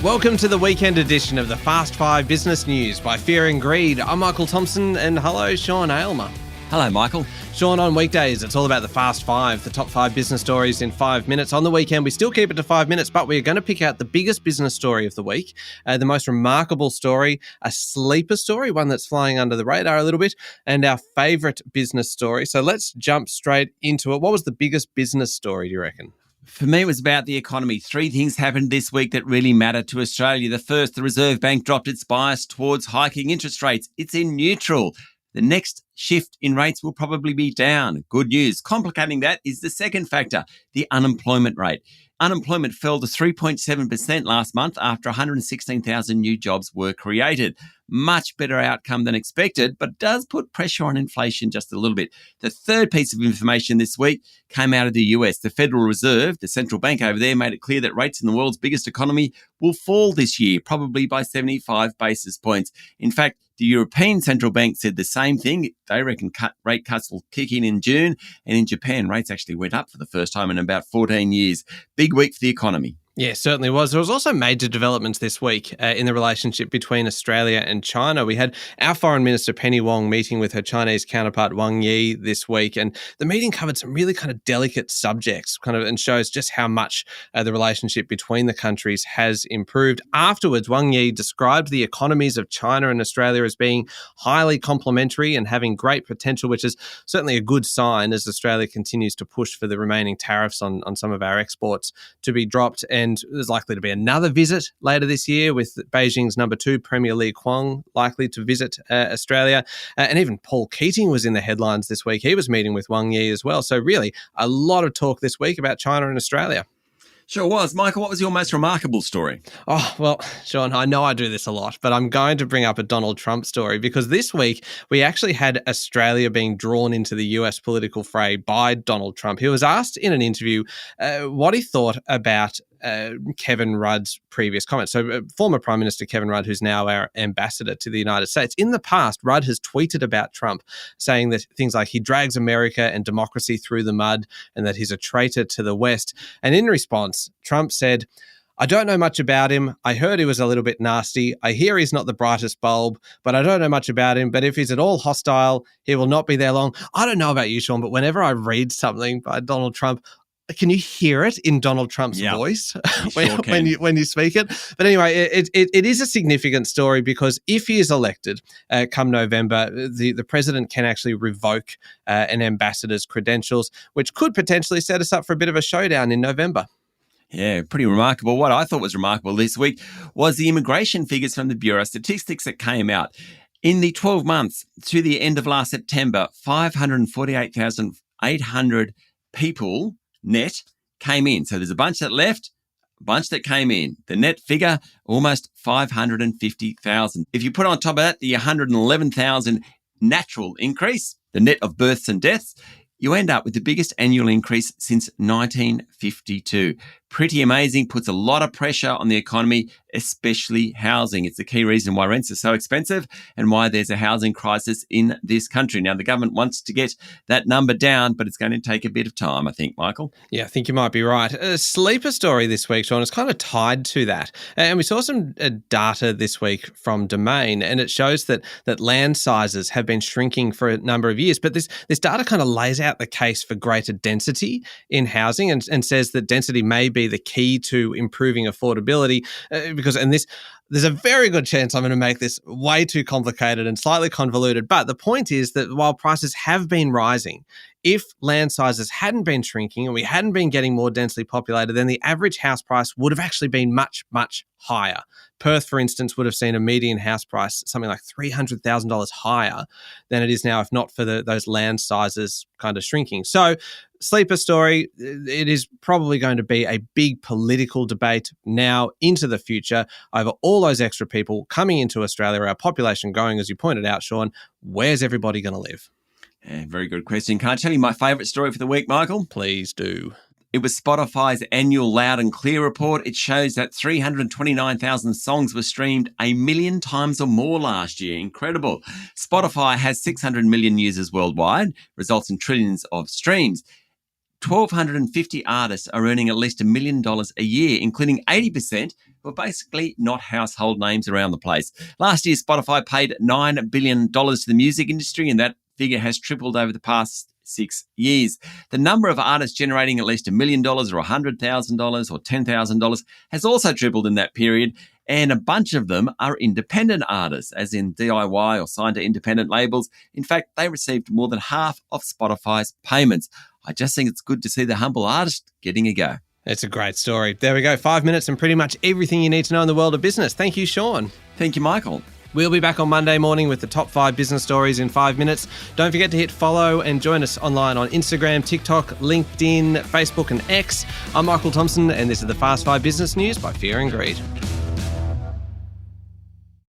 Welcome to the weekend edition of the Fast 5 Business News by Fear and Greed. I'm Michael Thompson and hello, Sean Aylmer. Hello, Michael. Sean, on weekdays, it's all about the Fast 5, the top 5 business stories in 5 minutes. On the weekend, we still keep it to 5 minutes, but we're going to pick out the biggest business story of the week, the most remarkable story, a sleeper story, one that's flying under the radar a little bit, and our favourite business story. So let's jump straight into it. What was the biggest business story, do you reckon? For me, it was about the economy. 3 things happened this week that really mattered to Australia. The first, the Reserve Bank dropped its bias towards hiking interest rates. It's in neutral. The next shift in rates will probably be down. Good news. Complicating that is the second factor, the unemployment rate. Unemployment fell to 3.7% last month after 116,000 new jobs were created. Much better outcome than expected, but does put pressure on inflation just a little bit. The third piece of information this week came out of the US. The Federal Reserve, the central bank over there, made it clear that rates in the world's biggest economy will fall this year, probably by 75 basis points. In fact, the European Central Bank said the same thing. They reckon rate cuts will kick in June. And in Japan, rates actually went up for the first time in about 14 years. Big week for the economy. Yeah, certainly was. There was also major developments this week in the relationship between Australia and China. We had our Foreign Minister Penny Wong meeting with her Chinese counterpart Wang Yi this week, and the meeting covered some really kind of delicate subjects and shows just how much the relationship between the countries has improved. Afterwards, Wang Yi described the economies of China and Australia as being highly complementary and having great potential, which is certainly a good sign as Australia continues to push for the remaining tariffs on some of our exports to be dropped. And there's likely to be another visit later this year with Beijing's number 2, Premier Li Qiang, likely to visit Australia. And even Paul Keating was in the headlines this week. He was meeting with Wang Yi as well. So really, a lot of talk this week about China and Australia. Sure was. Michael, what was your most remarkable story? Oh, well, Sean, I know I do this a lot, but I'm going to bring up a Donald Trump story because this week we actually had Australia being drawn into the US political fray by Donald Trump. He was asked in an interview what he thought about Kevin Rudd's previous comments. So former Prime Minister Kevin Rudd, who's now our ambassador to the United States. In the past, Rudd has tweeted about Trump, saying that things like he drags America and democracy through the mud and that he's a traitor to the West. And in response, Trump said, "I don't know much about him. I heard he was a little bit nasty. I hear he's not the brightest bulb, but I don't know much about him. But if he's at all hostile, he will not be there long." I don't know about you, Sean, but whenever I read something by Donald Trump, can you hear it in Donald Trump's voice when you speak it? But anyway, it is a significant story because if he is elected come November, the president can actually revoke an ambassador's credentials, which could potentially set us up for a bit of a showdown in November. Yeah, pretty remarkable. What I thought was remarkable this week was the immigration figures from the Bureau of Statistics that came out. In the 12 months to the end of last September, 548,800 people net came in. So there's a bunch that left, a bunch that came in. The net figure, almost 550,000. If you put on top of that the 111,000 natural increase, the net of births and deaths, you end up with the biggest annual increase since 1952. Pretty amazing, puts a lot of pressure on the economy, especially housing. It's the key reason why rents are so expensive and why there's a housing crisis in this country. Now, the government wants to get that number down, but it's going to take a bit of time, I think, Michael. Yeah, I think you might be right. A sleeper story this week, Sean, is kind of tied to that. And we saw some data this week from Domain, and it shows that land sizes have been shrinking for a number of years. But this data kind of lays out the case for greater density in housing and says that density may be the key to improving affordability there's a very good chance I'm going to make this way too complicated and slightly convoluted. But the point is that while prices have been rising, if land sizes hadn't been shrinking and we hadn't been getting more densely populated, then the average house price would have actually been much, much higher. Perth, for instance, would have seen a median house price something like $300,000 higher than it is now, if not for those land sizes kind of shrinking. So, sleeper story, it is probably going to be a big political debate now into the future over all those extra people coming into Australia, our population growing, as you pointed out, Sean. Where's everybody going to live? Yeah, very good question. Can I tell you my favourite story for the week, Michael? Please do. It was Spotify's annual Loud and Clear report. It shows that 329,000 songs were streamed 1 million times or more last year. Incredible. Spotify has 600 million users worldwide, results in trillions of streams. 1,250 artists are earning at least $1 million a year, including 80% who are basically not household names around the place. Last year, Spotify paid $9 billion to the music industry, and that figure has tripled over the past 6 years. The number of artists generating at least $1 million or $100,000 or $10,000 has also tripled in that period, and a bunch of them are independent artists, as in DIY or signed to independent labels. In fact, they received more than half of Spotify's payments. I just think it's good to see the humble artist getting a go. It's a great story. There we go. 5 minutes and pretty much everything you need to know in the world of business. Thank you, Sean. Thank you, Michael. We'll be back on Monday morning with the top 5 business stories in 5 minutes. Don't forget to hit follow and join us online on Instagram, TikTok, LinkedIn, Facebook and X. I'm Michael Thompson, and this is the Fast 5 Business News by Fear and Greed.